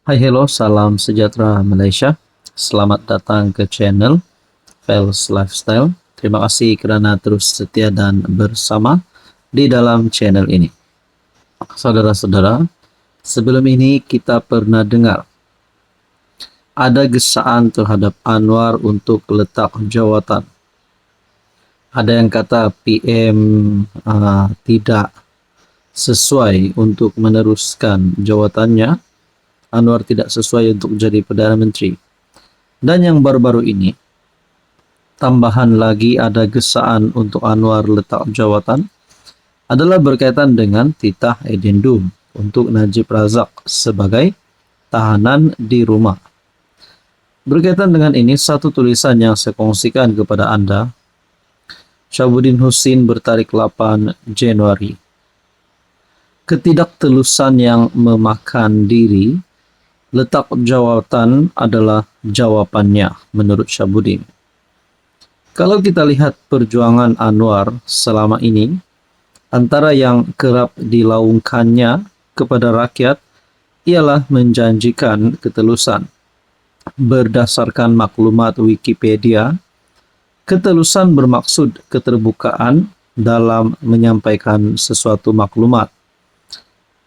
Hai, hello, salam sejahtera Malaysia. Selamat datang ke channel Fels Lifestyle. Terima kasih kerana terus setia dan bersama di dalam channel ini. Saudara-saudara, sebelum ini kita pernah dengar ada gesaan terhadap Anwar untuk letak jawatan. Ada yang kata PM tidak sesuai untuk meneruskan jawatannya. Anwar tidak sesuai untuk jadi Perdana Menteri. Dan yang baru-baru ini, tambahan lagi ada gesaan untuk Anwar letak jawatan adalah berkaitan dengan titah edendum untuk Najib Razak sebagai tahanan di rumah. Berkaitan dengan ini, satu tulisan yang saya kongsikan kepada anda, Syahabuddin Husin bertarik 8 Januari. Ketidaktelusan yang memakan diri, letak jawatan adalah jawapannya menurut Syahabuddin. Kalau kita lihat perjuangan Anwar selama ini, antara yang kerap dilaungkannya kepada rakyat ialah menjanjikan ketelusan. Berdasarkan maklumat Wikipedia, ketelusan bermaksud keterbukaan dalam menyampaikan sesuatu maklumat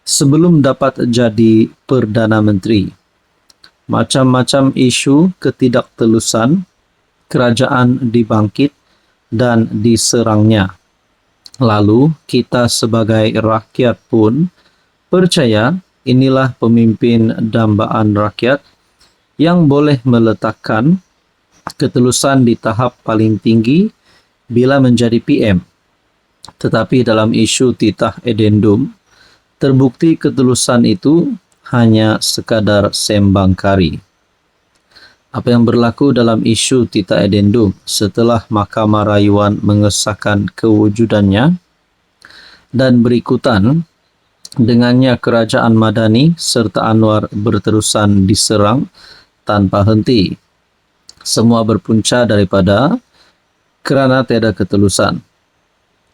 sebelum dapat jadi Perdana Menteri. Macam-macam isu ketidaktelusan kerajaan dibangkit dan diserangnya. Lalu kita sebagai rakyat pun percaya inilah pemimpin dambaan rakyat yang boleh meletakkan ketulusan di tahap paling tinggi bila menjadi PM. Tetapi dalam isu titah edendum, terbukti ketulusan itu hanya sekadar sembang kari. Apa yang berlaku dalam isu titah edendum setelah Mahkamah Rayuan mengesahkan kewujudannya dan berikutan dengannya kerajaan Madani serta Anwar berterusan diserang tanpa henti. Semua berpunca daripada kerana tiada ketelusan.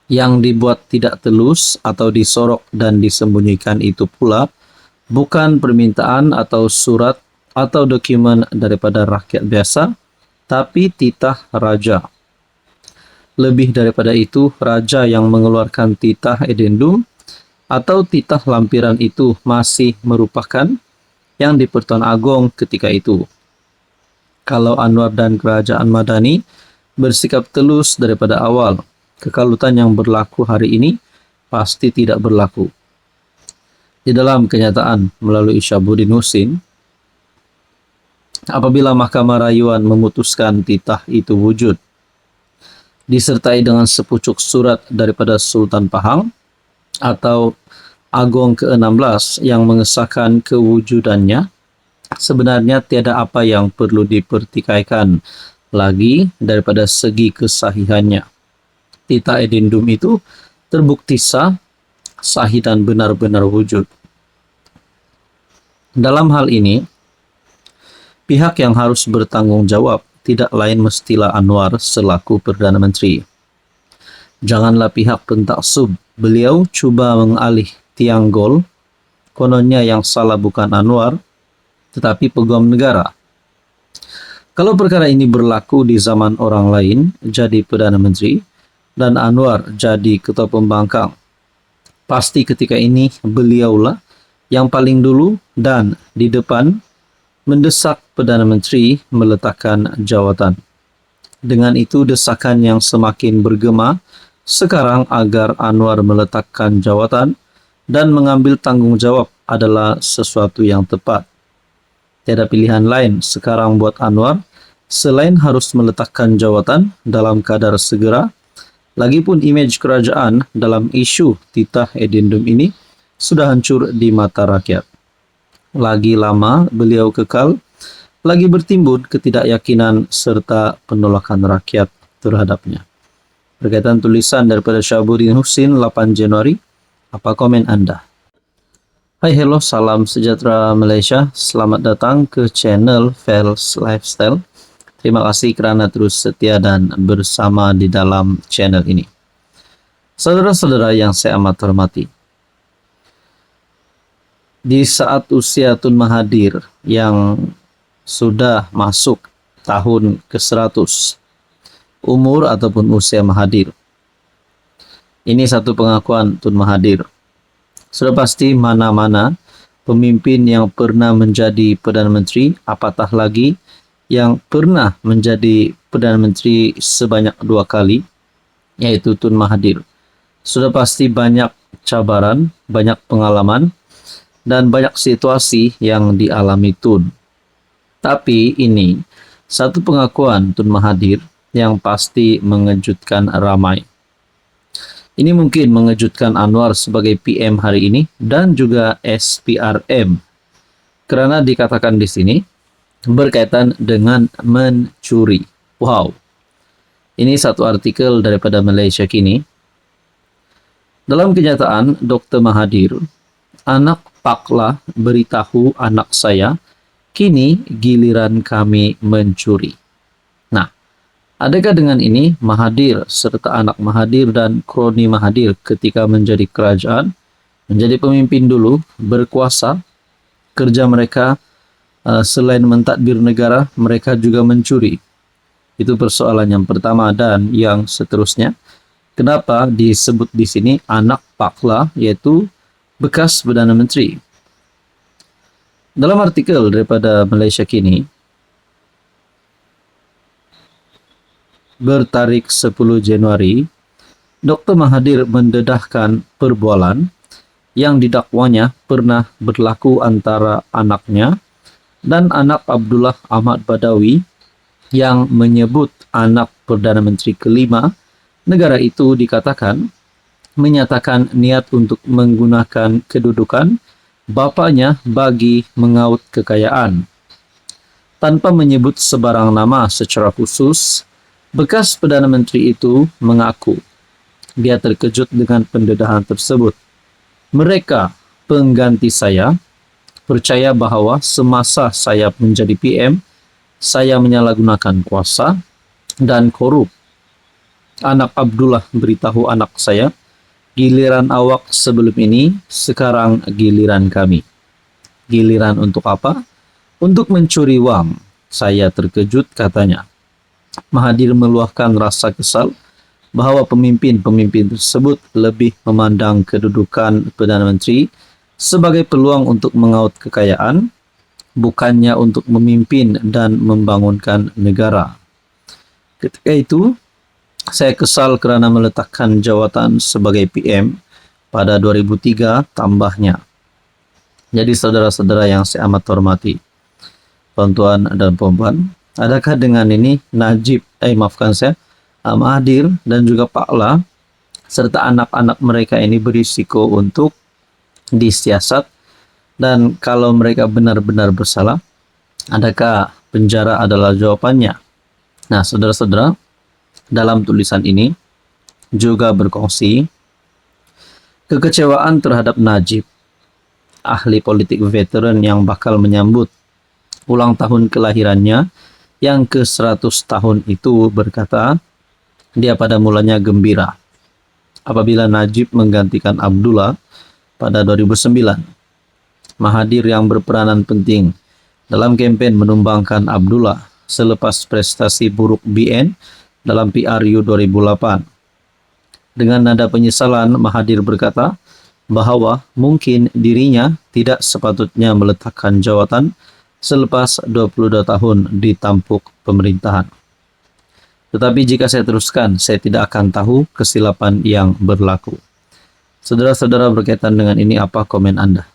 Yang dibuat tidak telus atau disorok dan disembunyikan itu pula bukan permintaan atau surat atau dokumen daripada rakyat biasa, tapi titah raja. Lebih daripada itu, raja yang mengeluarkan titah edendum atau titah lampiran itu masih merupakan yang di-Pertuan Agong ketika itu. Kalau Anwar dan kerajaan Madani bersikap telus daripada awal, kekalutan yang berlaku hari ini pasti tidak berlaku. Di dalam kenyataan melalui Syahabuddin Husin, apabila Mahkamah Rayuan memutuskan titah itu wujud, disertai dengan sepucuk surat daripada Sultan Pahang atau Agong ke-16 yang mengesahkan kewujudannya, sebenarnya tiada apa yang perlu dipertikaikan lagi daripada segi kesahihannya. Titah edendum itu terbukti sah, sahih dan benar-benar wujud. Dalam hal ini, pihak yang harus bertanggung jawab tidak lain mestilah Anwar selaku Perdana Menteri. Janganlah pihak pentaksub beliau cuba mengalih tiang gol, kononnya yang salah bukan Anwar, tetapi peguam negara. Kalau perkara ini berlaku di zaman orang lain jadi Perdana Menteri dan Anwar jadi Ketua Pembangkang, pasti ketika ini beliaulah yang paling dulu dan di depan mendesak Perdana Menteri meletakkan jawatan. Dengan itu desakan yang semakin bergema sekarang agar Anwar meletakkan jawatan dan mengambil tanggungjawab adalah sesuatu yang tepat. Tiada pilihan lain sekarang buat Anwar selain harus meletakkan jawatan dalam kadar segera. Lagipun imej kerajaan dalam isu titah edendum ini sudah hancur di mata rakyat. Lagi lama beliau kekal, lagi bertimbun ketidakyakinan serta penolakan rakyat terhadapnya. Berkaitan tulisan daripada Syahabuddin Husin 8 Januari, apa komen anda? Hai, hello, salam sejahtera Malaysia. Selamat datang ke channel Fels Lifestyle. Terima kasih kerana terus setia dan bersama di dalam channel ini. Saudara-saudara yang saya amat hormati, Di saat usia Tun Mahathir yang sudah masuk tahun ke-100, umur ataupun usia Mahathir. Ini satu pengakuan Tun Mahathir. Sudah pasti mana-mana pemimpin yang pernah menjadi Perdana Menteri, apatah lagi yang pernah menjadi Perdana Menteri sebanyak 2 kali, yaitu Tun Mahathir. Sudah pasti banyak cabaran, banyak pengalaman, dan banyak situasi yang dialami Tun. Tapi ini satu pengakuan Tun Mahathir yang pasti mengejutkan ramai. Ini mungkin mengejutkan Anwar sebagai PM hari ini dan juga SPRM. Karena dikatakan di sini berkaitan dengan mencuri. Wow. Ini satu artikel daripada Malaysia Kini. Dalam kenyataan, Dr. Mahathir, anak Paklah beritahu anak saya, kini giliran kami mencuri. Nah, adakah dengan ini Mahathir serta anak Mahathir dan kroni Mahathir ketika menjadi kerajaan, menjadi pemimpin dulu, berkuasa, kerja mereka selain mentadbir negara, mereka juga mencuri? Itu persoalan yang pertama dan yang seterusnya. Kenapa disebut di sini anak Paklah, yaitu bekas Perdana Menteri? Dalam artikel daripada Malaysia Kini, bertarik 10 Januari, Dr. Mahathir mendedahkan perbualan yang didakwanya pernah berlaku antara anaknya dan anak Abdullah Ahmad Badawi yang menyebut anak Perdana Menteri kelima negara itu dikatakan menyatakan niat untuk menggunakan kedudukan bapaknya bagi mengaut kekayaan. Tanpa menyebut sebarang nama secara khusus, bekas Perdana Menteri itu mengaku dia terkejut dengan pendedahan tersebut. Mereka, pengganti saya, percaya bahawa semasa saya menjadi PM, saya menyalahgunakan kuasa dan korup. Anak Abdullah beritahu anak saya, giliran awak sebelum ini, sekarang giliran kami. Giliran untuk apa? Untuk mencuri wang. Saya terkejut, katanya. Mahathir meluahkan rasa kesal bahawa pemimpin-pemimpin tersebut lebih memandang kedudukan Perdana Menteri sebagai peluang untuk mengaut kekayaan, bukannya untuk memimpin dan membangunkan negara. Ketika itu, saya kesal kerana meletakkan jawatan sebagai PM pada 2003 tambahnya. Jadi saudara-saudara yang saya amat hormati, tuan-tuan dan puan-puan, adakah dengan ini Mahathir dan juga Paklah serta anak-anak mereka ini berisiko untuk disiasat, dan kalau mereka benar-benar bersalah, adakah penjara adalah jawapannya? Nah, saudara-saudara, dalam tulisan ini juga berkongsi kekecewaan terhadap Najib, ahli politik veteran yang bakal menyambut ulang tahun kelahirannya yang ke-100 tahun itu, berkata dia pada mulanya gembira apabila Najib menggantikan Abdullah pada 2009. Mahathir yang berperanan penting dalam kempen menumbangkan Abdullah selepas prestasi buruk BN dalam PRU 2008. Dengan nada penyesalan, Mahathir berkata bahawa mungkin dirinya tidak sepatutnya meletakkan jawatan selepas 22 tahun di tampuk pemerintahan. Tetapi jika saya teruskan, saya tidak akan tahu kesilapan yang berlaku. Saudara-saudara, berkaitan dengan ini, apa komen Anda?